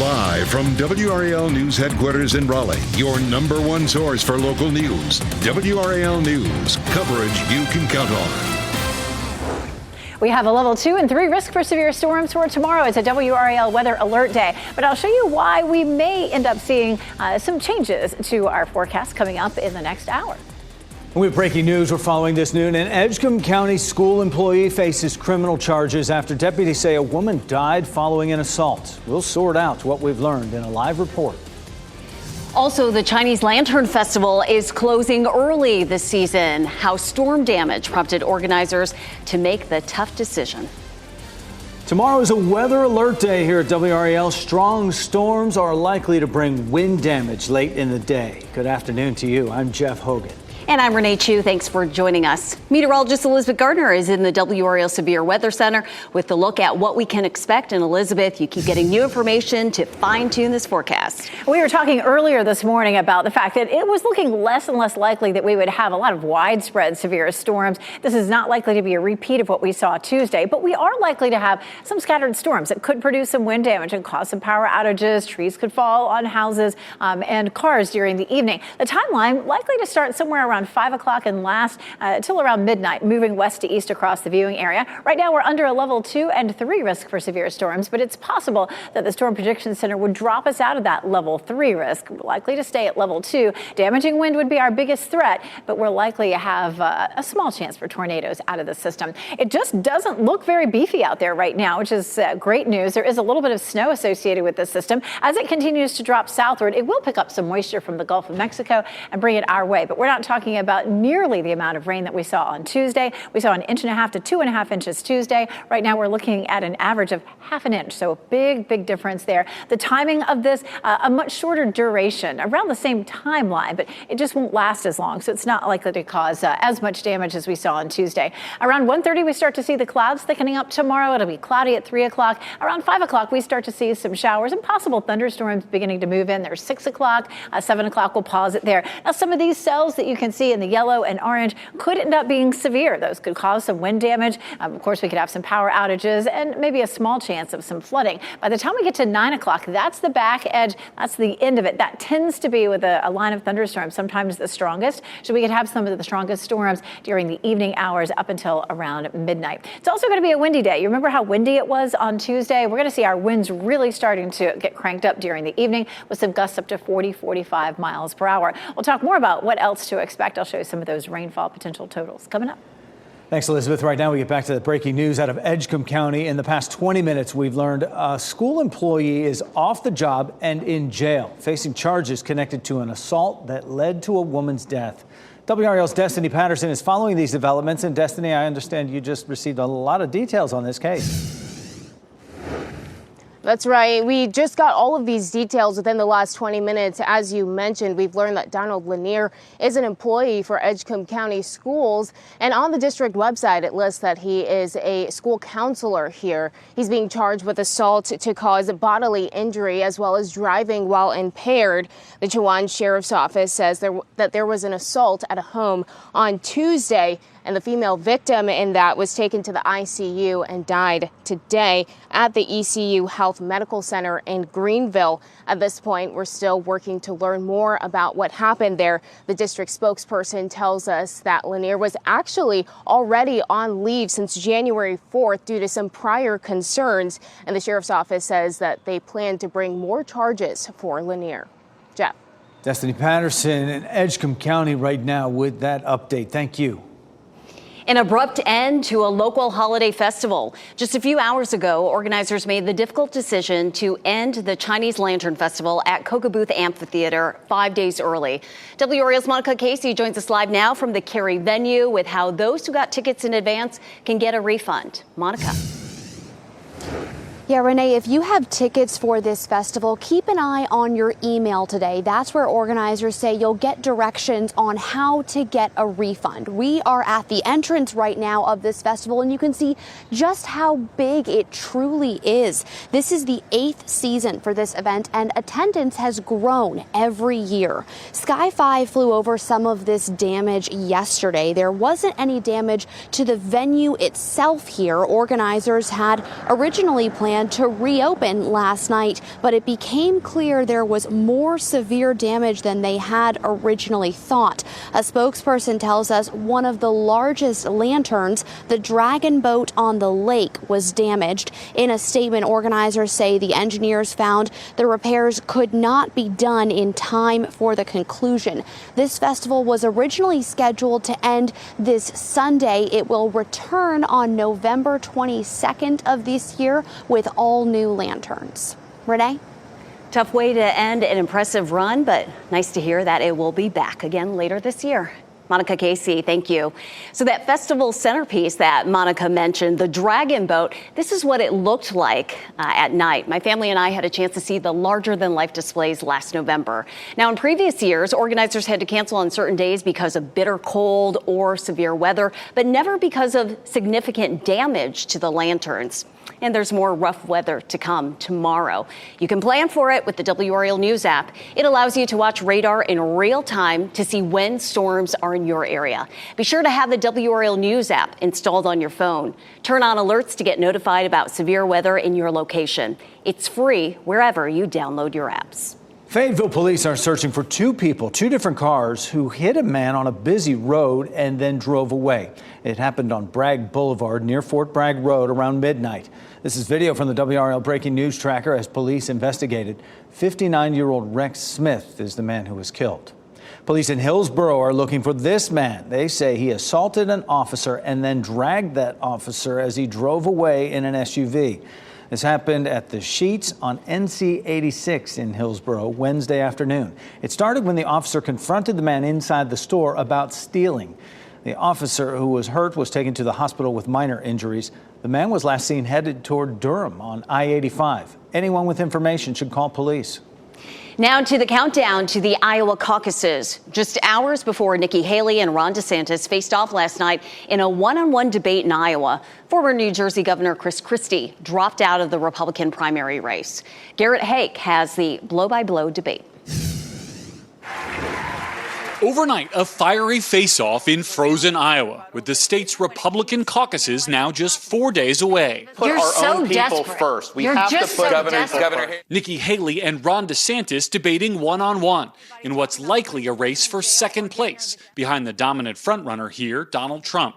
Live from WRAL News Headquarters in Raleigh, your number one source for local news. WRAL News, coverage you can count on. We have a level 2 and 3 risk for severe storms for tomorrow. It's a WRAL weather alert day, but I'll show you why we may end up seeing some changes to our forecast coming up in the next hour. We have breaking news we're following this noon. An Edgecombe County school employee faces criminal charges after deputies say a woman died following an assault. We'll sort out what we've learned in a live report. Also, the Chinese Lantern Festival is closing early this season. How storm damage prompted organizers to make the tough decision. Tomorrow is a weather alert day here at WRAL. Strong storms are likely to bring wind damage late in the day. Good afternoon to you. I'm Jeff Hogan. And I'm Renee Chu. Thanks for joining us. Meteorologist Elizabeth Gardner is in the WRAL Severe Weather Center with a look at what we can expect. And Elizabeth, you keep getting new information to fine-tune this forecast. We were talking earlier this morning about the fact that it was looking less and less likely that we would have a lot of widespread severe storms. This is not likely to be a repeat of what we saw Tuesday, but we are likely to have some scattered storms that could produce some wind damage and cause some power outages. Trees could fall on houses and cars during the evening. The timeline likely to start somewhere around 5 o'clock and last till around midnight, moving west to east across the viewing area. Right now, we're under a level 2 and 3 risk for severe storms, but it's possible that the Storm Prediction Center would drop us out of that level 3 risk. We're likely to stay at level 2. Damaging wind would be our biggest threat, but we're likely to have a small chance for tornadoes out of the system. It just doesn't look very beefy out there right now, which is great news. There is a little bit of snow associated with this system. As it continues to drop southward, it will pick up some moisture from the Gulf of Mexico and bring it our way, but we're not talking about nearly the amount of rain that we saw on Tuesday. We saw 1.5 to 2.5 inches Tuesday. Right now we're looking at an average of half an inch, so a big difference there. The timing of this, a much shorter duration, around the same timeline, but it just won't last as long, so it's not likely to cause as much damage as we saw on Tuesday. Around 1:30 we start to see the clouds thickening up tomorrow. It'll be cloudy at 3 o'clock. Around 5 o'clock we start to see some showers and possible thunderstorms beginning to move in. There's 6 o'clock, 7 o'clock we'll pause it there. Now some of these cells that you can see in the yellow and orange could end up being severe. Those could cause some wind damage. Of course, we could have some power outages and maybe a small chance of some flooding. By the time we get to 9 o'clock, that's the back edge. That's the end of it. That tends to be with a line of thunderstorms, sometimes the strongest. So we could have some of the strongest storms during the evening hours up until around midnight. It's also going to be a windy day. You remember how windy it was on Tuesday? We're going to see our winds really starting to get cranked up during the evening with some gusts up to 40-45 miles per hour. We'll talk more about what else to expect. I'll show you some of those rainfall potential totals coming up. Thanks, Elizabeth. Right now, we get back to the breaking news out of Edgecombe County. In the past 20 minutes, we've learned a school employee is off the job and in jail, facing charges connected to an assault that led to a woman's death. WRAL's Destiny Patterson is following these developments. And Destiny, I understand you just received a lot of details on this case. That's right. We just got all of these details within the last 20 minutes. As you mentioned, we've learned that Donald Lanier is an employee for Edgecombe County Schools. And on the district website, it lists that he is a school counselor here. He's being charged with assault to cause bodily injury as well as driving while impaired. The Chowan Sheriff's Office says that there was an assault at a home on Tuesday, and the female victim in that was taken to the ICU and died today at the ECU Health Medical Center in Greenville. At this point, we're still working to learn more about what happened there. The district spokesperson tells us that Lanier was actually already on leave since January 4th due to some prior concerns, and the sheriff's office says that they plan to bring more charges for Lanier. Jeff. Destiny Patterson in Edgecombe County right now with that update. Thank you. An abrupt end to a local holiday festival. Just a few hours ago, organizers made the difficult decision to end the Chinese Lantern Festival at Kokobuth Amphitheater 5 days early. WRAL's Monica Casey joins us live now from the Cary venue with how those who got tickets in advance can get a refund. Monica. Yeah, Renee, if you have tickets for this festival, keep an eye on your email today. That's where organizers say you'll get directions on how to get a refund. We are at the entrance right now of this festival, and you can see just how big it truly is. This is the 8th season for this event, and attendance has grown every year. Sky 5 flew over some of this damage yesterday. There wasn't any damage to the venue itself here. Organizers had originally planned plan to reopen last night, but it became clear there was more severe damage than they had originally thought. A spokesperson tells us one of the largest lanterns, the Dragon boat on the lake, was damaged. In a statement, organizers say the engineers found the repairs could not be done in time for the conclusion. This festival was originally scheduled to end this Sunday. It will return on November 22nd of this year with all new lanterns. Renee? Tough way to end an impressive run, but nice to hear that it will be back again later this year. Monica Casey, thank you. So that festival centerpiece that Monica mentioned, the Dragon boat, this is what it looked like at night. My family and I had a chance to see the larger-than-life displays last November. Now, in previous years, organizers had to cancel on certain days because of bitter cold or severe weather, but never because of significant damage to the lanterns. And there's more rough weather to come tomorrow. You can plan for it with the WRAL News app. It allows you to watch radar in real time to see when storms are in your area. Be sure to have the WRAL News app installed on your phone. Turn on alerts to get notified about severe weather in your location. It's free wherever you download your apps. Fayetteville police are searching for two different cars who hit a man on a busy road and then drove away. It happened on Bragg Boulevard near Fort Bragg Road around midnight. This is video from the WRAL Breaking News Tracker as police investigated. 59-year-old Rex Smith is the man who was killed. Police in Hillsborough are looking for this man. They say he assaulted an officer and then dragged that officer as he drove away in an SUV. This happened at the Sheets on NC 86 in Hillsborough Wednesday afternoon. It started when the officer confronted the man inside the store about stealing. The officer who was hurt was taken to the hospital with minor injuries. The man was last seen headed toward Durham on I-85. Anyone with information should call police. Now to the countdown to the Iowa caucuses. Just hours before Nikki Haley and Ron DeSantis faced off last night in a one-on-one debate in Iowa, former New Jersey Governor Chris Christie dropped out of the Republican primary race. Garrett Haake has the blow-by-blow debate. Overnight, a fiery face-off in frozen Iowa, with the state's Republican caucuses now just 4 days away. Put You're our so own people desperate. first. We You're have to just put so Governor desperate. Nikki Haley and Ron DeSantis debating one-on-one in what's likely a race for second place behind the dominant frontrunner here, Donald Trump.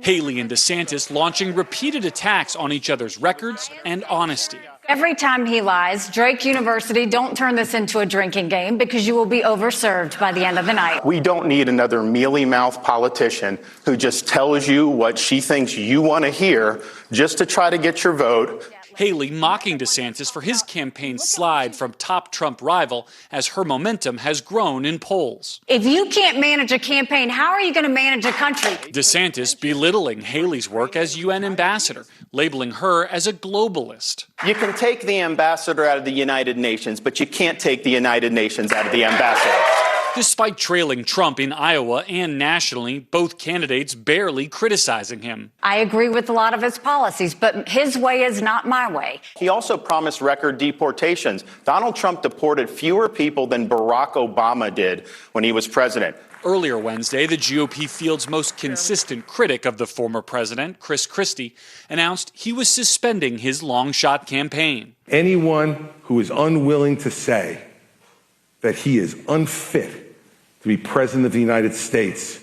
Haley and DeSantis launching repeated attacks on each other's records and honesty. Every time he lies, Drake University, don't turn this into a drinking game because you will be overserved by the end of the night. We don't need another mealy-mouthed politician who just tells you what she thinks you want to hear just to try to get your vote. Haley mocking DeSantis for his campaign slide from top Trump rival as her momentum has grown in polls. If you can't manage a campaign, how are you going to manage a country? DeSantis belittling Haley's work as UN ambassador, labeling her as a globalist. You can take the ambassador out of the United Nations, but you can't take the United Nations out of the ambassador. Despite trailing Trump in Iowa and nationally, both candidates barely criticizing him. I agree with a lot of his policies, but his way is not my way. He also promised record deportations. Donald Trump deported fewer people than Barack Obama did when he was president. Earlier Wednesday, the GOP field's most consistent critic of the former president, Chris Christie, announced he was suspending his long-shot campaign. Anyone who is unwilling to say that he is unfit to be president of the United States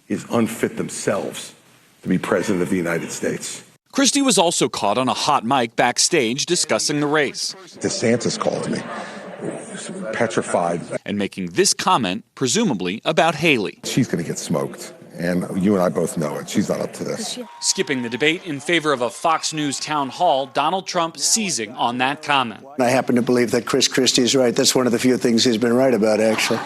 is unfit themselves to be president of the United States. Christie was also caught on a hot mic backstage discussing the race. DeSantis called me, petrified. And making this comment, presumably about Haley. She's going to get smoked, and you and I both know it. She's not up to this. Skipping the debate in favor of a Fox News town hall, Donald Trump seizing on that comment. I happen to believe that Chris Christie is right. That's one of the few things he's been right about, actually.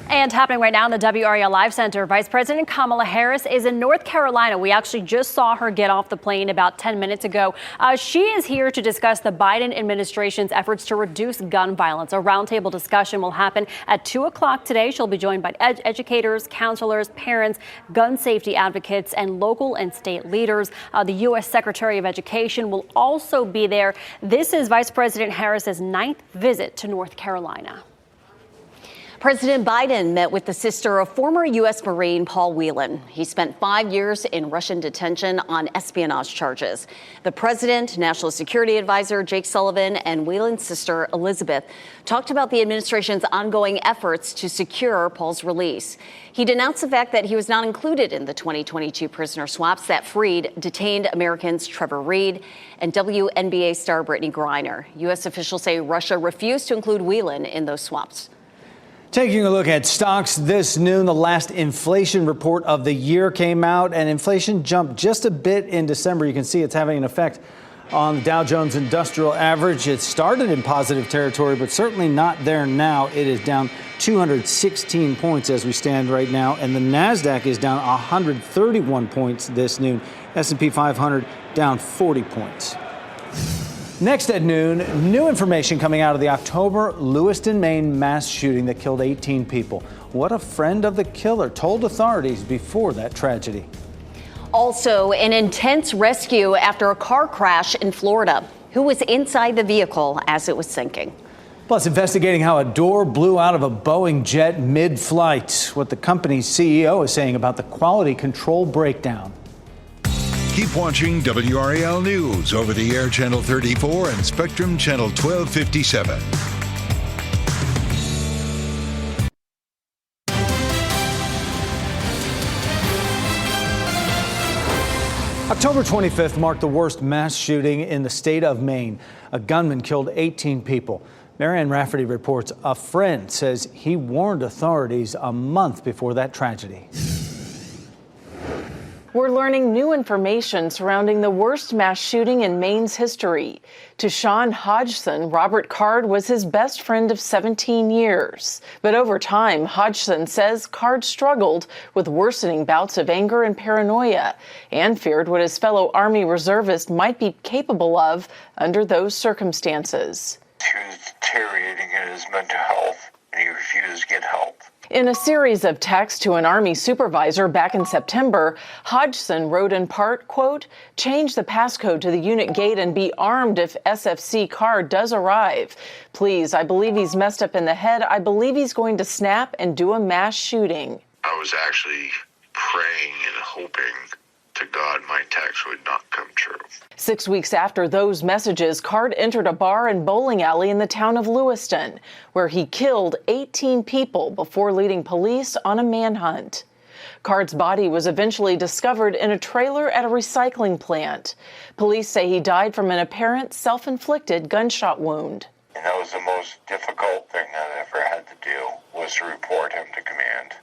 And happening right now in the WRAL Live Center, Vice President Kamala Harris is in North Carolina. We actually just saw her get off the plane about 10 minutes ago. She is here to discuss the Biden administration's efforts to reduce gun violence. A roundtable discussion will happen at 2 o'clock today. She'll be joined by educators, counselors, parents, gun safety advocates, and local and state leaders. The U.S. Secretary of Education will also be there. This is Vice President Harris's 9th visit to North Carolina. President Biden met with the sister of former U.S. Marine Paul Whelan. He spent 5 years in Russian detention on espionage charges. The president, National Security Advisor Jake Sullivan, and Whelan's sister Elizabeth talked about the administration's ongoing efforts to secure Paul's release. He denounced the fact that he was not included in the 2022 prisoner swaps that freed detained Americans Trevor Reed and WNBA star Brittany Griner. U.S. officials say Russia refused to include Whelan in those swaps. Taking a look at stocks this noon, the last inflation report of the year came out, and inflation jumped just a bit in December. You can see it's having an effect on the Dow Jones Industrial Average. It started in positive territory, but certainly not there now. It is down 216 points as we stand right now, and the NASDAQ is down 131 points this noon. S&P 500 down 40 points. Next at noon, new information coming out of the October Lewiston, Maine mass shooting that killed 18 people. What a friend of the killer told authorities before that tragedy. Also, an intense rescue after a car crash in Florida. Who was inside the vehicle as it was sinking? Plus, investigating how a door blew out of a Boeing jet mid-flight. What the company's CEO is saying about the quality control breakdown. Keep watching WRAL News over the air Channel 34 and Spectrum Channel 1257. October 25th marked the worst mass shooting in the state of Maine. A gunman killed 18 people. Marianne Rafferty reports a friend says he warned authorities a month before that tragedy. We're learning new information surrounding the worst mass shooting in Maine's history. To Sean Hodgson, Robert Card was his best friend of 17 years. But over time, Hodgson says Card struggled with worsening bouts of anger and paranoia and feared what his fellow Army reservist might be capable of under those circumstances. He was deteriorating in his mental health, and he refused to get help. In a series of texts to an Army supervisor back in September, Hodgson wrote in part, quote, "Change the passcode to the unit gate and be armed if SFC Card does arrive. Please, I believe he's messed up in the head. I believe he's going to snap and do a mass shooting." I was actually praying and hoping to God my text would not come true. 6 weeks after those messages, Card entered a bar and bowling alley in the town of Lewiston, where he killed 18 people before leading police on a manhunt. Card's body was eventually discovered in a trailer at a recycling plant. Police say he died from an apparent self-inflicted gunshot wound. And that was the most difficult thing that I ever had to do, was to report him to command.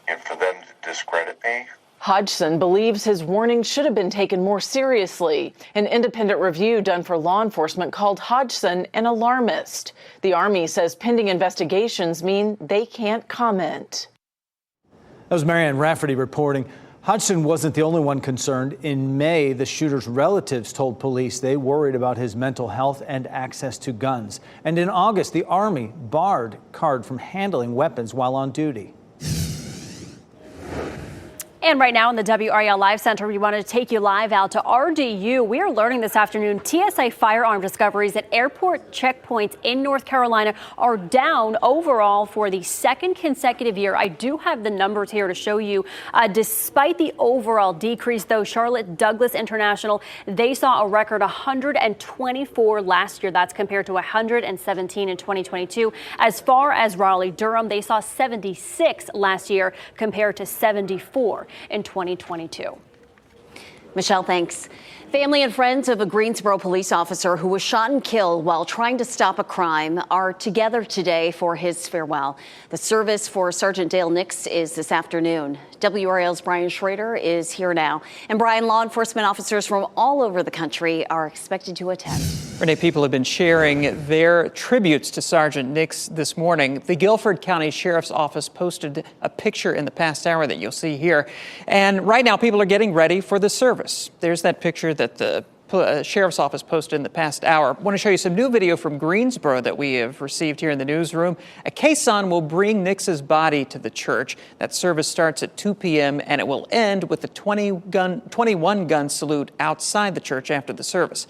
And for them to discredit me. Hodgson believes his warning should have been taken more seriously. An independent review done for law enforcement called Hodgson an alarmist. The Army says pending investigations mean they can't comment. That was Marianne Rafferty reporting. Hodgson wasn't the only one concerned. In May, the shooter's relatives told police they worried about his mental health and access to guns. And in August, the Army barred Card from handling weapons while on duty. And right now in the WRAL Live Center, we want to take you live out to RDU. We are learning this afternoon TSA firearm discoveries at airport checkpoints in North Carolina are down overall for the second consecutive year. I do have the numbers here to show you. Despite the overall decrease, though, Charlotte Douglas International, they saw a record 124 last year. That's compared to 117 in 2022. As far as Raleigh-Durham, they saw 76 last year compared to 74 in 2022. Michelle, thanks. Family and friends of a Greensboro police officer who was shot and killed while trying to stop a crime are together today for his farewell. The service for Sergeant Dale Nix is this afternoon. WRAL's Brian Schrader is here now. And Brian, law enforcement officers from all over the country are expected to attend. Renee, people have been sharing their tributes to Sergeant Nix this morning. The Guilford County Sheriff's Office posted a picture in the past hour that you'll see here. And right now, people are getting ready for the service. There's that picture that the Sheriff's Office posted in the past hour. I want to show you some new video from Greensboro that we have received here in the newsroom. A caisson will bring Nix's body to the church. That service starts at 2 p.m. and it will end with the 21-gun salute outside the church after the service.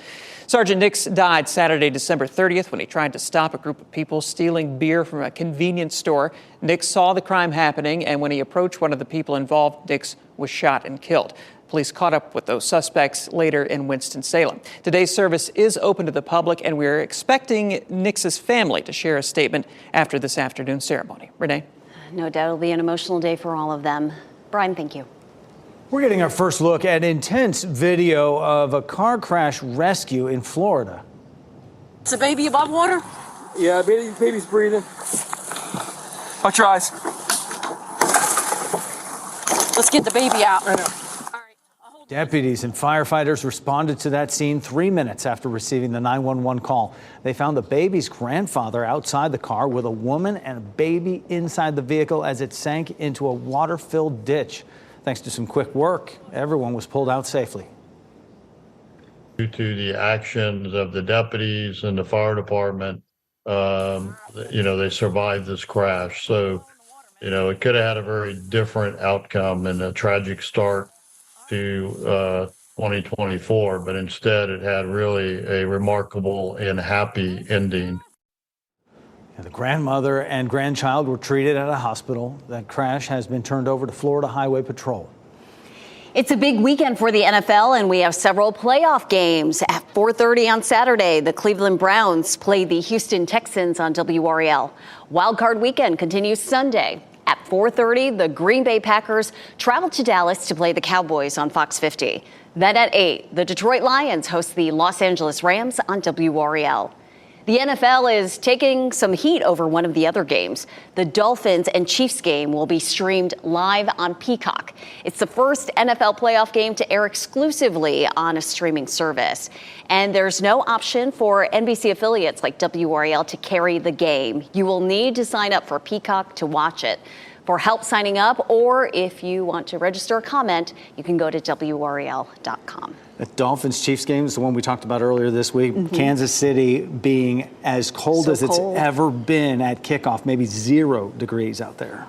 Sergeant Nix died Saturday, December 30th when he tried to stop a group of people stealing beer from a convenience store. Nix saw the crime happening, and when he approached one of the people involved, Nix was shot and killed. Police caught up with those suspects later in Winston-Salem. Today's service is open to the public, and we're expecting Nix's family to share a statement after this afternoon's ceremony. Renee? No doubt it'll be an emotional day for all of them. Brian, thank you. We're getting our first look at intense video of a car crash rescue in Florida. Is the baby above water? Yeah, baby's breathing. Watch your eyes. Let's get the baby out. I know. Deputies and firefighters responded to that scene 3 minutes after receiving the 911 call. They found the baby's grandfather outside the car with a woman and a baby inside the vehicle as it sank into a water-filled ditch. Thanks to some quick work, everyone was pulled out safely. Due to the actions of the deputies and the fire department, they survived this crash. So, it could have had a very different outcome and a tragic start to 2024, but instead it had really a remarkable and happy ending. The grandmother and grandchild were treated at a hospital. That crash has been turned over to Florida Highway Patrol. It's a big weekend for the NFL, and we have several playoff games. At 4:30 on Saturday, the Cleveland Browns play the Houston Texans on WRAL. Wildcard weekend continues Sunday. At 4:30, the Green Bay Packers travel to Dallas to play the Cowboys on Fox 50. Then at 8, the Detroit Lions host the Los Angeles Rams on WRAL. The NFL is taking some heat over one of the other games. The Dolphins and Chiefs game will be streamed live on Peacock. It's the first NFL playoff game to air exclusively on a streaming service. And there's no option for NBC affiliates like WRAL to carry the game. You will need to sign up for Peacock to watch it. For help signing up, or if you want to register a comment, you can go to WRAL.com. The Dolphins-Chiefs game is the one we talked about earlier this week. Kansas City being as cold as it's ever been at kickoff, maybe 0 degrees out there.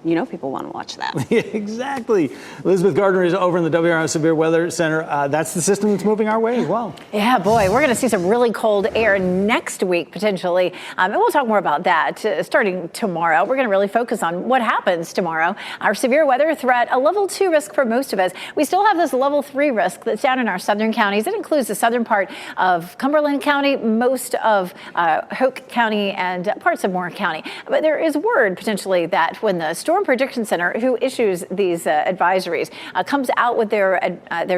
Oh, people want to watch that. Exactly. Elizabeth Gardner is over in the WRAL Severe Weather Center. That's the system that's moving our way as well. Yeah, boy, we're going to see some really cold air next week, potentially. And we'll talk more about that starting tomorrow. We're going to really focus on what happens tomorrow. Our severe weather threat, a level 2 risk for most of us. We still have this level 3 risk that's down in our southern counties. It includes the southern part of Cumberland County, most of Hoke County, and parts of Moore County. But there is word potentially that when the Storm Prediction Center, who issues these advisories, comes out with their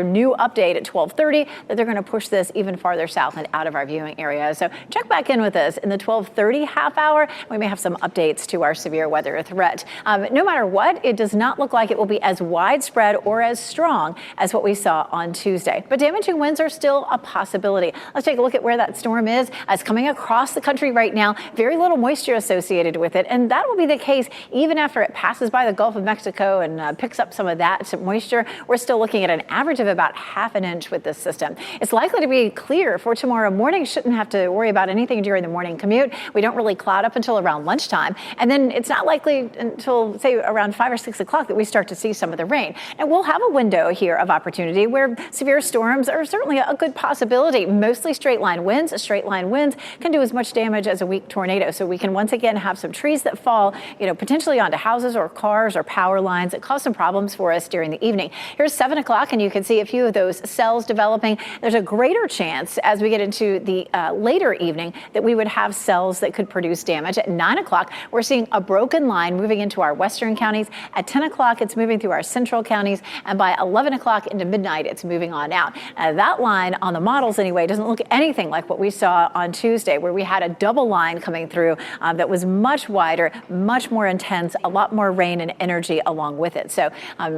new update at 12:30, that they're going to push this even farther south and out of our viewing area. So check back in with us in the 12:30 half hour. We may have some updates to our severe weather threat. No matter what, it does not look like it will be as widespread or as strong as what we saw on Tuesday. But damaging winds are still a possibility. Let's take a look at where that storm is. It's coming across the country right now. Very little moisture associated with it, and that will be the case even after it passes by the Gulf of Mexico and picks up some of that moisture. We're still looking at an average of about ½ an inch with this system. It's likely to be clear for tomorrow morning. Shouldn't have to worry about anything during the morning commute. We don't really cloud up until around lunchtime. And then it's not likely until, say, around 5 or 6 o'clock that we start to see some of the rain. And we'll have a window here of opportunity where severe storms are certainly a good possibility. Mostly straight line winds. Straight line winds can do as much damage as a weak tornado. So we can once again have some trees that fall, potentially onto houses or cars or power lines that cause some problems for us during the evening. Here's 7 o'clock, and you can see a few of those cells developing. There's a greater chance as we get into the later evening that we would have cells that could produce damage. At 9 o'clock, we're seeing a broken line moving into our western counties. At 10 o'clock, it's moving through our central counties. And by 11 o'clock into midnight, it's moving on out. That line on the models anyway doesn't look anything like what we saw on Tuesday, where we had a double line coming through that was much wider, much more intense, a lot more rain and energy along with it. So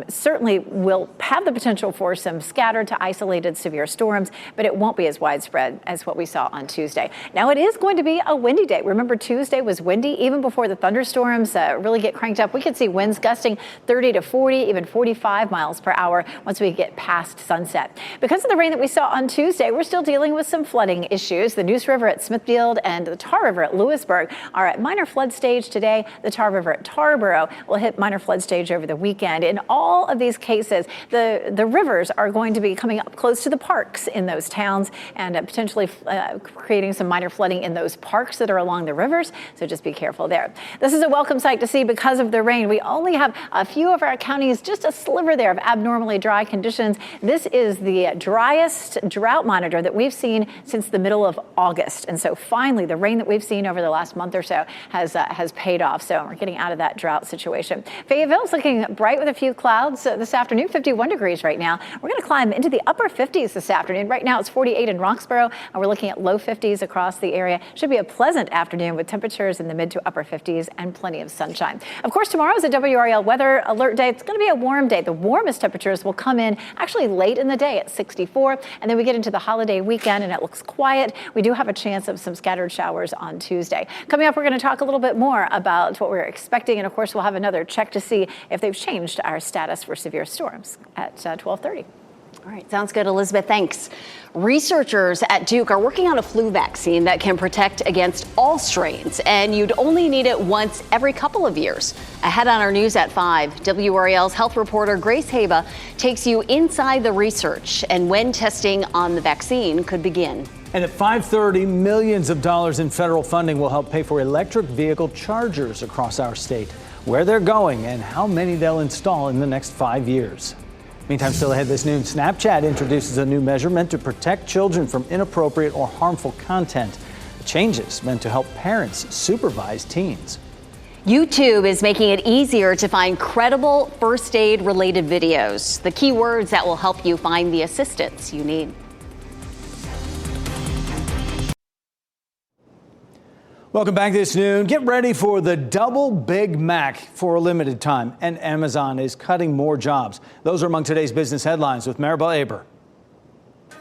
certainly will have the potential for some scattered to isolated severe storms, but it won't be as widespread as what we saw on Tuesday. Now, it is going to be a windy day. Remember, Tuesday was windy even before the thunderstorms really get cranked up. We could see winds gusting 30 to 40, even 45 miles per hour once we get past sunset. Because of the rain that we saw on Tuesday, we're still dealing with some flooding issues. The Neuse River at Smithfield and the Tar River at Lewisburg are at minor flood stage today. The Tar River at Tarboro will hit minor flood stage over the weekend. In all of these cases, the rivers are going to be coming up close to the parks in those towns and potentially creating some minor flooding in those parks that are along the rivers. So just be careful there. This is a welcome sight to see because of the rain. We only have a few of our counties, just a sliver there of abnormally dry conditions. This is the driest drought monitor that we've seen since the middle of August. And so finally, the rain that we've seen over the last month or so has paid off. So we're getting out of that drought situation. Fayetteville's looking bright with a few clouds this afternoon, 51 degrees right now. We're going to climb into the upper 50s this afternoon. Right now it's 48 in Roxborough, and we're looking at low 50s across the area. Should be a pleasant afternoon with temperatures in the mid to upper 50s and plenty of sunshine. Of course, tomorrow is a WRAL weather alert day. It's going to be a warm day. The warmest temperatures will come in actually late in the day at 64, and then we get into the holiday weekend and it looks quiet. We do have a chance of some scattered showers on Tuesday. Coming up, we're going to talk a little bit more about what we're expecting, and of course, we'll have another check to see if they've changed our status for severe storms at 12:30. All right, sounds good, Elizabeth. Thanks. Researchers at Duke are working on a flu vaccine that can protect against all strains, and you'd only need it once every couple of years. Ahead on our news at 5, WRAL's health reporter Grace Haba takes you inside the research and when testing on the vaccine could begin. And at 5:30, millions of dollars in federal funding will help pay for electric vehicle chargers across our state, where they're going and how many they'll install in the next 5 years. Meantime, still ahead this noon, Snapchat introduces a new measure meant to protect children from inappropriate or harmful content. The changes meant to help parents supervise teens. YouTube is making it easier to find credible first aid related videos. The key words that will help you find the assistance you need. Welcome back this noon. Get ready for the double Big Mac for a limited time. And Amazon is cutting more jobs. Those are among today's business headlines with Maribel Aber.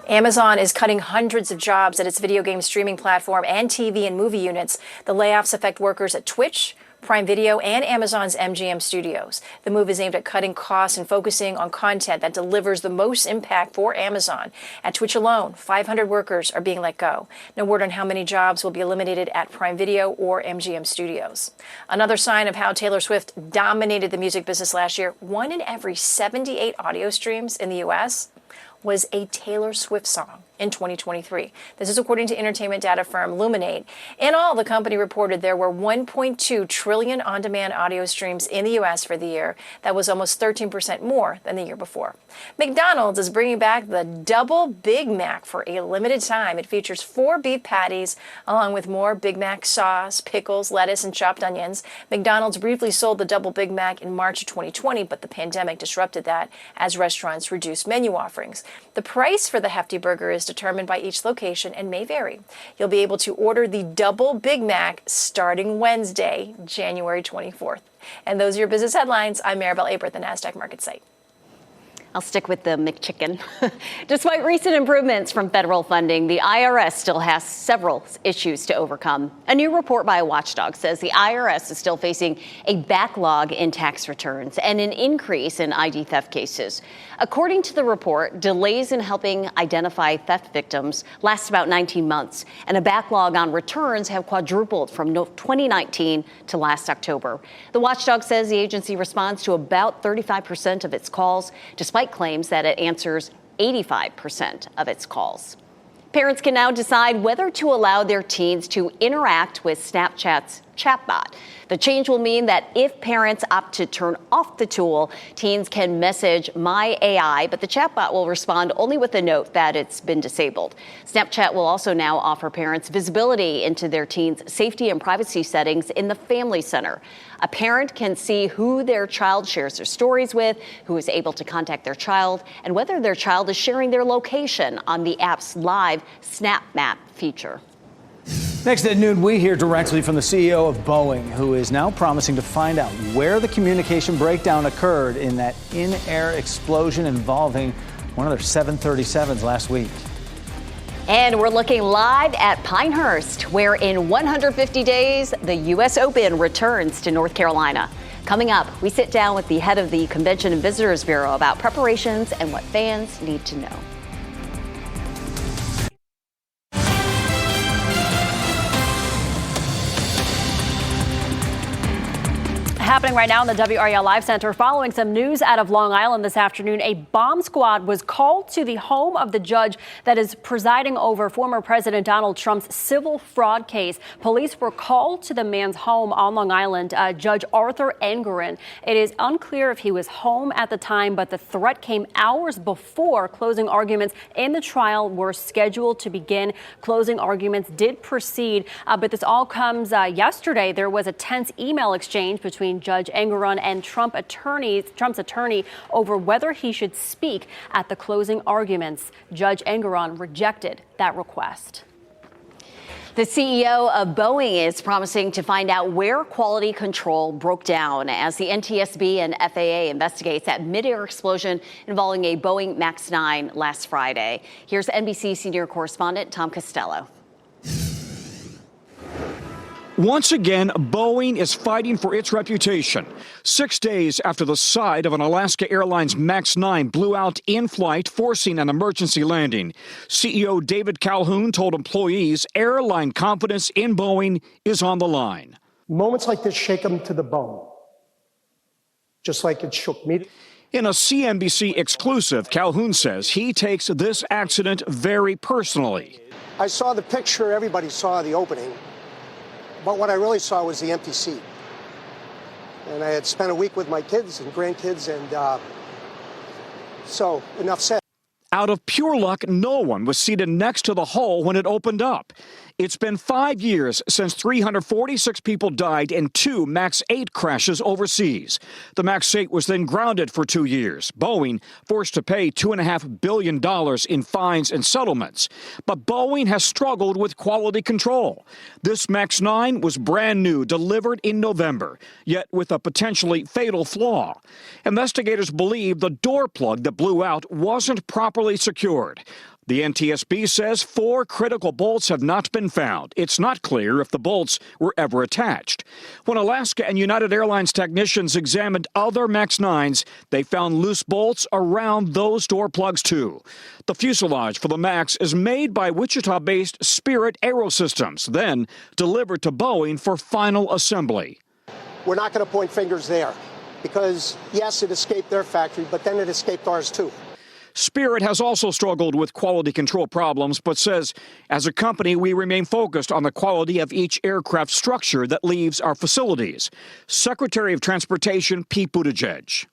Amazon is cutting hundreds of jobs at its video game streaming platform and TV and movie units. The layoffs affect workers at Twitch, Prime Video, and Amazon's MGM Studios. The move is aimed at cutting costs and focusing on content that delivers the most impact for Amazon. At Twitch alone, 500 workers are being let go. No word on how many jobs will be eliminated at Prime Video or MGM Studios. Another sign of how Taylor Swift dominated the music business last year, 1 in every 78 audio streams in the U.S. was a Taylor Swift song in 2023. This is according to entertainment data firm Luminate. In all, the company reported there were 1.2 trillion on-demand audio streams in the U.S. for the year. That was almost 13% more than the year before. McDonald's is bringing back the Double Big Mac for a limited time. It features 4 beef patties along with more Big Mac sauce, pickles, lettuce, and chopped onions. McDonald's briefly sold the Double Big Mac in March of 2020, but the pandemic disrupted that as restaurants reduced menu offerings. The price for the hefty burger is determined by each location and may vary. You'll be able to order the Double Big Mac starting Wednesday, January 24th. And those are your business headlines. I'm Maribel Aber at the NASDAQ Market Site. I'll stick with the McChicken. Despite recent improvements from federal funding, the IRS still has several issues to overcome. A new report by a watchdog says the IRS is still facing a backlog in tax returns and an increase in ID theft cases. According to the report, delays in helping identify theft victims last about 19 months, and a backlog on returns have quadrupled from 2019 to last October. The watchdog says the agency responds to about 35% of its calls, despite claims that it answers 85% of its calls. Parents can now decide whether to allow their teens to interact with Snapchat's chatbot. The change will mean that if parents opt to turn off the tool, teens can message My AI, but the chatbot will respond only with a note that it's been disabled. Snapchat will also now offer parents visibility into their teens' safety and privacy settings in the Family Center. A parent can see who their child shares their stories with, who is able to contact their child, and whether their child is sharing their location on the app's live Snap Map feature. Next at noon, we hear directly from the CEO of Boeing, who is now promising to find out where the communication breakdown occurred in that in-air explosion involving one of their 737s last week. And we're looking live at Pinehurst, where in 150 days, the U.S. Open returns to North Carolina. Coming up, we sit down with the head of the Convention and Visitors Bureau about preparations and what fans need to know. Happening right now in the WRAL Live Center. Following some news out of Long Island this afternoon, a bomb squad was called to the home of the judge that is presiding over former President Donald Trump's civil fraud case. Police were called to the man's home on Long Island, Judge Arthur Engoron. It is unclear if he was home at the time, but the threat came hours before closing arguments in the trial were scheduled to begin. Closing arguments did proceed, but this all comes yesterday. There was a tense email exchange between Judge Engoron and Trump's attorney over whether he should speak at the closing arguments. Judge Engoron rejected that request. The CEO of Boeing is promising to find out where quality control broke down as the NTSB and FAA investigates that mid-air explosion involving a Boeing MAX 9 last Friday. Here's NBC senior correspondent Tom Costello. Once again, Boeing is fighting for its reputation. 6 days after the side of an Alaska Airlines MAX 9 blew out in flight, forcing an emergency landing, CEO David Calhoun told employees airline confidence in Boeing is on the line. Moments like this shake them to the bone, just like it shook me. In a CNBC exclusive, Calhoun says he takes this accident very personally. I saw the picture, everybody saw the opening. But what I really saw was the empty seat. And I had spent a week with my kids and grandkids, and so enough said. Out of pure luck, no one was seated next to the hull when it opened up. It's been 5 years since 346 people died in 2 MAX 8 crashes overseas. The MAX 8 was then grounded for 2 years. Boeing forced to pay $2.5 billion in fines and settlements. But Boeing has struggled with quality control. This MAX 9 was brand new, delivered in November, yet with a potentially fatal flaw. Investigators believe the door plug that blew out wasn't properly secured. The NTSB says 4 critical bolts have not been found. It's not clear if the bolts were ever attached. When Alaska and United Airlines technicians examined other MAX 9s, they found loose bolts around those door plugs, too. The fuselage for the MAX is made by Wichita-based Spirit Aerosystems, then delivered to Boeing for final assembly. We're not going to point fingers there because, yes, it escaped their factory, but then it escaped ours, too. Spirit has also struggled with quality control problems, but says, as a company, we remain focused on the quality of each aircraft structure that leaves our facilities. Secretary of Transportation Pete Buttigieg.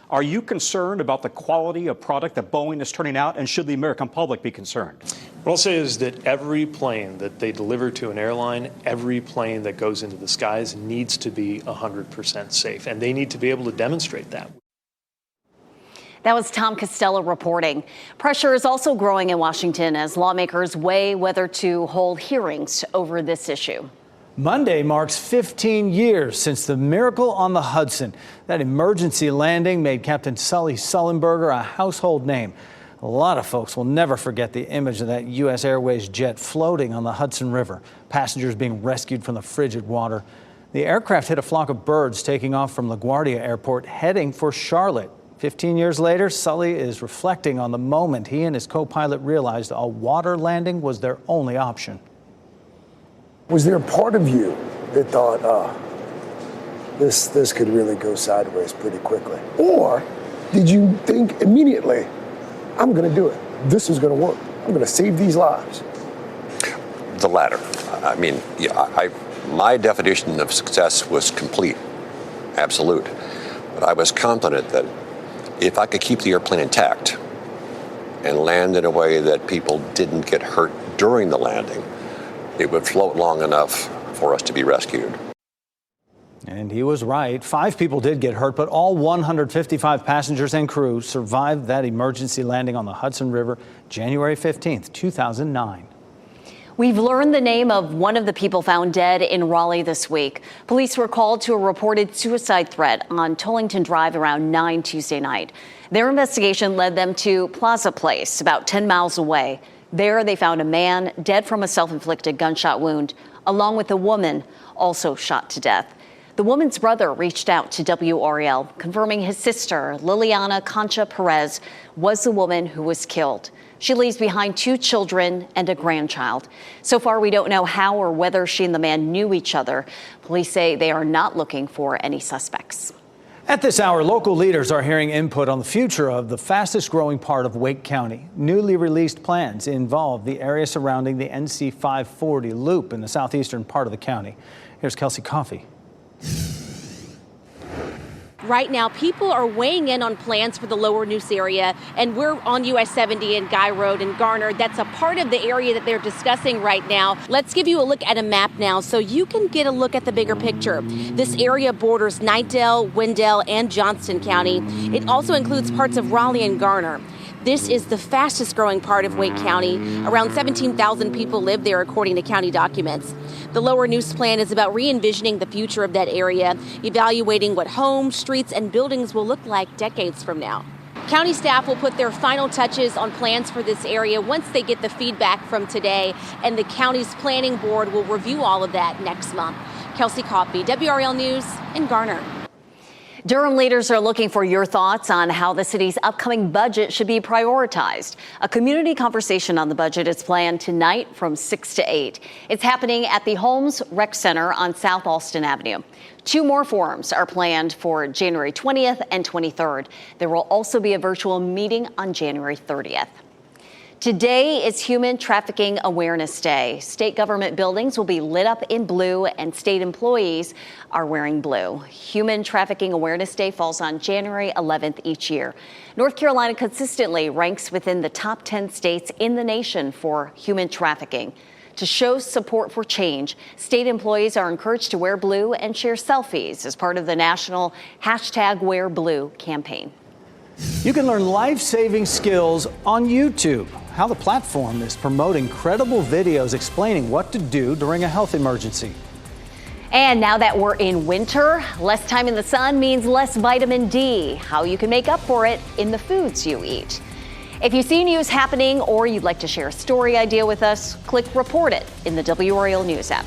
Are you concerned about the quality of product that Boeing is turning out, and should the American public be concerned? What I'll say is that every plane that they deliver to an airline, every plane that goes into the skies needs to be 100% safe, and they need to be able to demonstrate that. That was Tom Costello reporting. Pressure is also growing in Washington as lawmakers weigh whether to hold hearings over this issue. Monday marks 15 years since the miracle on the Hudson. That emergency landing made Captain Sully Sullenberger a household name. A lot of folks will never forget the image of that U.S. Airways jet floating on the Hudson River, passengers being rescued from the frigid water. The aircraft hit a flock of birds taking off from LaGuardia Airport, heading for Charlotte. 15 years later, Sully is reflecting on the moment he and his co-pilot realized a water landing was their only option. Was there a part of you that thought, this could really go sideways pretty quickly? Or did you think immediately, I'm going to do it. This is going to work. I'm going to save these lives? The latter. I mean, my definition of success was complete, absolute. But I was confident that if I could keep the airplane intact and land in a way that people didn't get hurt during the landing, it would float long enough for us to be rescued. And he was right. 5 people did get hurt, but all 155 passengers and crew survived that emergency landing on the Hudson River January 15th, 2009. We've learned the name of one of the people found dead in Raleigh this week. Police were called to a reported suicide threat on Tollington Drive around 9 Tuesday night. Their investigation led them to Plaza Place, about 10 miles away. There, they found a man dead from a self-inflicted gunshot wound, along with a woman also shot to death. The woman's brother reached out to WRAL, confirming his sister, Liliana Concha Perez, was the woman who was killed. She leaves behind 2 children and a grandchild. So far, we don't know how or whether she and the man knew each other. Police say they are not looking for any suspects. At this hour, local leaders are hearing input on the future of the fastest growing part of Wake County. Newly released plans involve the area surrounding the NC 540 loop in the southeastern part of the county. Here's Kelsey Coffey. Right now, people are weighing in on plans for the Lower Neuse area, and we're on US 70 and Guy Road in Garner. That's a part of the area that they're discussing right now. Let's give you a look at a map now so you can get a look at the bigger picture. This area borders Knightdale, Wendell, and Johnston County. It also includes parts of Raleigh and Garner. This is the fastest growing part of Wake County. Around 17,000 people live there, according to county documents. The Lower Neuse plan is about re-envisioning the future of that area, evaluating what homes, streets, and buildings will look like decades from now. County staff will put their final touches on plans for this area once they get the feedback from today, and the county's planning board will review all of that next month. Kelsey Coffey, WRAL News in Garner. Durham leaders are looking for your thoughts on how the city's upcoming budget should be prioritized. A community conversation on the budget is planned tonight from 6 to 8. It's happening at the Holmes Rec Center on South Alston Avenue. 2 more forums are planned for January 20th and 23rd. There will also be a virtual meeting on January 30th. Today is Human Trafficking Awareness Day. State government buildings will be lit up in blue and state employees are wearing blue. Human Trafficking Awareness Day falls on January 11th each year. North Carolina consistently ranks within the top 10 states in the nation for human trafficking. To show support for change, state employees are encouraged to wear blue and share selfies as part of the national #WearBlue campaign. You can learn life-saving skills on YouTube. How the platform is promoting credible videos explaining what to do during a health emergency. And now that we're in winter, less time in the sun means less vitamin D. How you can make up for it in the foods you eat. If you see news happening or you'd like to share a story idea with us, click Report It in the WRAL News app.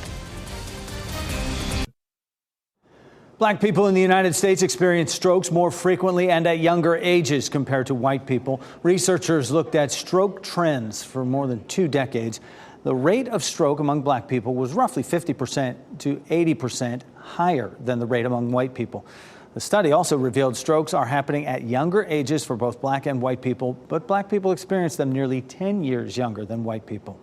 Black people in the United States experience strokes more frequently and at younger ages compared to white people. Researchers looked at stroke trends for more than 2 decades. The rate of stroke among black people was roughly 50% to 80% higher than the rate among white people. The study also revealed strokes are happening at younger ages for both black and white people, but black people experience them nearly 10 years younger than white people.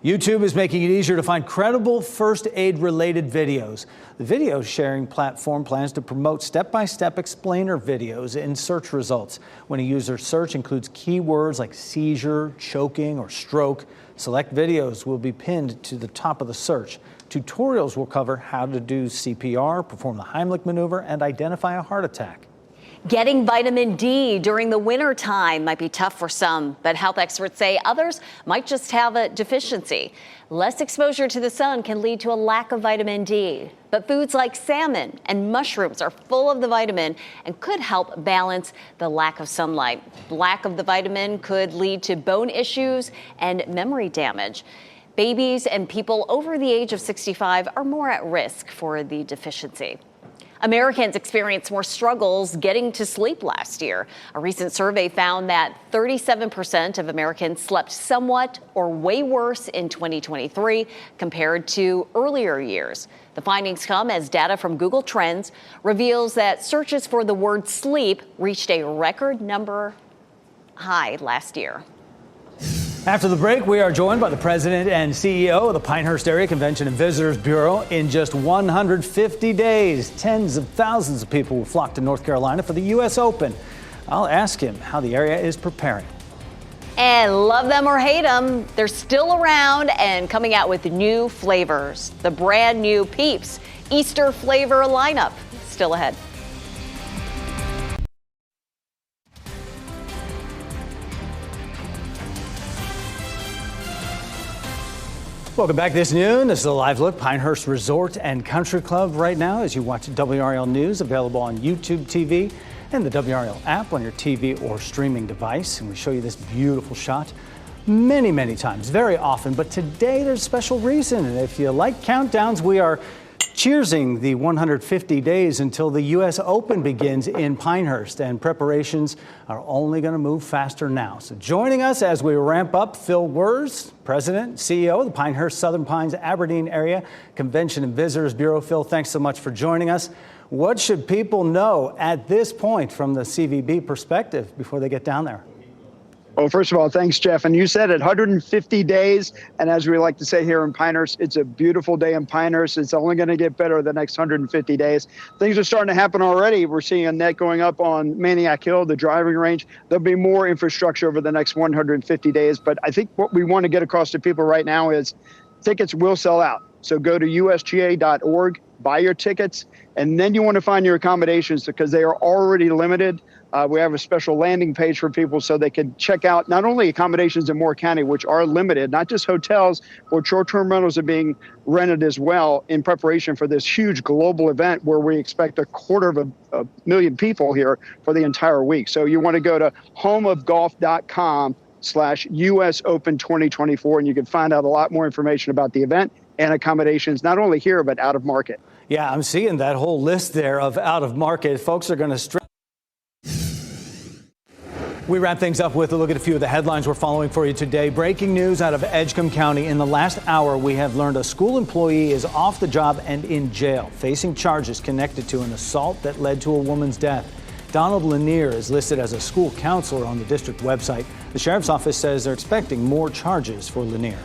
YouTube is making it easier to find credible first aid related videos. The video sharing platform plans to promote step-by-step explainer videos in search results. When a user's search includes keywords like seizure, choking, or stroke, select videos will be pinned to the top of the search. Tutorials will cover how to do CPR, perform the Heimlich maneuver, and identify a heart attack. Getting vitamin D during the winter time might be tough for some, but health experts say others might just have a deficiency. Less exposure to the sun can lead to a lack of vitamin D, but foods like salmon and mushrooms are full of the vitamin and could help balance the lack of sunlight. Lack of the vitamin could lead to bone issues and memory damage. Babies and people over the age of 65 are more at risk for the deficiency. Americans experienced more struggles getting to sleep last year. A recent survey found that 37% of Americans slept somewhat or way worse in 2023 compared to earlier years. The findings come as data from Google Trends reveals that searches for the word sleep reached a record number high last year. After the break, we are joined by the president and CEO of the Pinehurst Area Convention and Visitors Bureau. In just 150 days, tens of thousands of people will flock to North Carolina for the U.S. Open. I'll ask him how the area is preparing. And love them or hate them, they're still around and coming out with new flavors. The brand new Peeps Easter flavor lineup still ahead. Welcome back this noon. This is a live look. Pinehurst Resort and Country Club right now as you watch WRAL News, available on YouTube TV and the WRAL app on your TV or streaming device. And we show you this beautiful shot many, many times, very often. But today there's a special reason. And if you like countdowns, we are cheersing the 150 days until the U.S. Open begins in Pinehurst, and preparations are only going to move faster now. So joining us as we ramp up, Phil Wurz, President, CEO of the Pinehurst Southern Pines Aberdeen Area Convention and Visitors Bureau. Phil, thanks so much for joining us. What should people know at this point from the CVB perspective before they get down there? Well, first of all, thanks, Jeff. And you said it, 150 days. And as we like to say here in Pinehurst, it's a beautiful day in Pinehurst. It's only going to get better the next 150 days. Things are starting to happen already. We're seeing a net going up on Maniac Hill, the driving range. There'll be more infrastructure over the next 150 days. But I think what we want to get across to people right now is tickets will sell out. So go to usga.org, buy your tickets, and then you want to find your accommodations because they are already limited. We have a special landing page for people so they can check out not only accommodations in Moore County, which are limited, not just hotels, but short-term rentals are being rented as well in preparation for this huge global event where we expect 250,000 people here for the entire week. So you want to go to homeofgolf.com/US Open 2024, and you can find out a lot more information about the event and accommodations, not only here, but out of market. Yeah, I'm seeing that whole list there of out of market. Folks are going to We wrap things up with a look at a few of the headlines we're following for you today. Breaking news out of Edgecombe County. In the last hour, we have learned a school employee is off the job and in jail, facing charges connected to an assault that led to a woman's death. Donald Lanier is listed as a school counselor on the district website. The sheriff's office says they're expecting more charges for Lanier.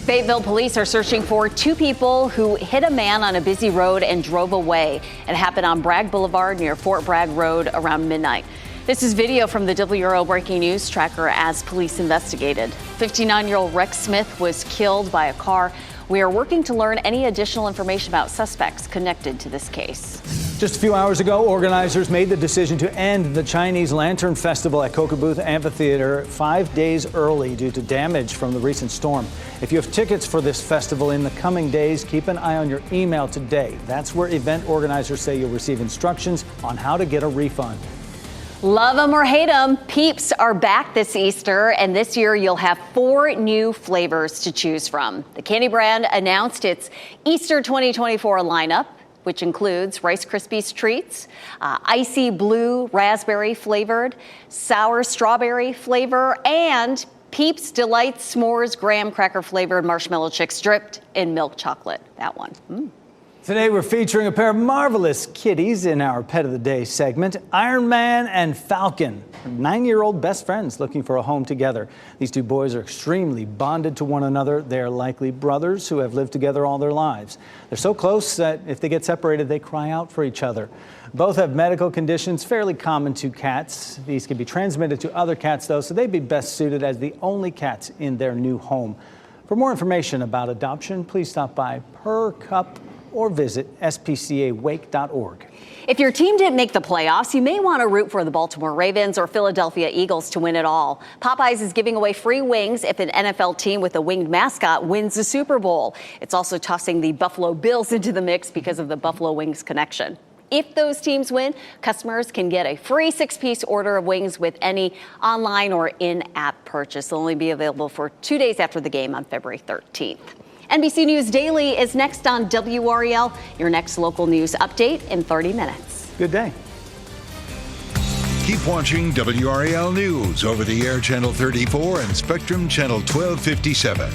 Fayetteville police are searching for two people who hit a man on a busy road and drove away. It happened on Bragg Boulevard near Fort Bragg Road around midnight. This is video from the WRAL Breaking News tracker as police investigated. 59-year-old Rex Smith was killed by a car. We are working to learn any additional information about suspects connected to this case. Just a few hours ago, organizers made the decision to end the Chinese Lantern Festival at Kokobuth Amphitheater 5 days early due to damage from the recent storm. If you have tickets for this festival in the coming days, keep an eye on your email today. That's where event organizers say you'll receive instructions on how to get a refund. Love them or hate them, Peeps are back this Easter, and this year you'll have 4 new flavors to choose from. The candy brand announced its Easter 2024 lineup, which includes Rice Krispies Treats, icy blue raspberry flavored, sour strawberry flavor, and Peeps Delight S'mores graham cracker flavored marshmallow chicks dripped in milk chocolate. That one. Today we're featuring a pair of marvelous kitties in our Pet of the Day segment. Iron Man and Falcon, 9-year-old best friends looking for a home together. These two boys are extremely bonded to one another. They're likely brothers who have lived together all their lives. They're so close that if they get separated, they cry out for each other. Both have medical conditions fairly common to cats. These can be transmitted to other cats, though, so they'd be best suited as the only cats in their new home. For more information about adoption, please stop by Per Cup or visit spcawake.org. If your team didn't make the playoffs, you may want to root for the Baltimore Ravens or Philadelphia Eagles to win it all. Popeyes is giving away free wings if an NFL team with a winged mascot wins the Super Bowl. It's also tossing the Buffalo Bills into the mix because of the Buffalo Wings connection. If those teams win, customers can get a free 6-piece order of wings with any online or in-app purchase. They'll only be available for 2 days after the game on February 13th. NBC News Daily is next on WRAL, your next local news update in 30 minutes. Good day. Keep watching WRAL News over the air Channel 34 and Spectrum Channel 1257.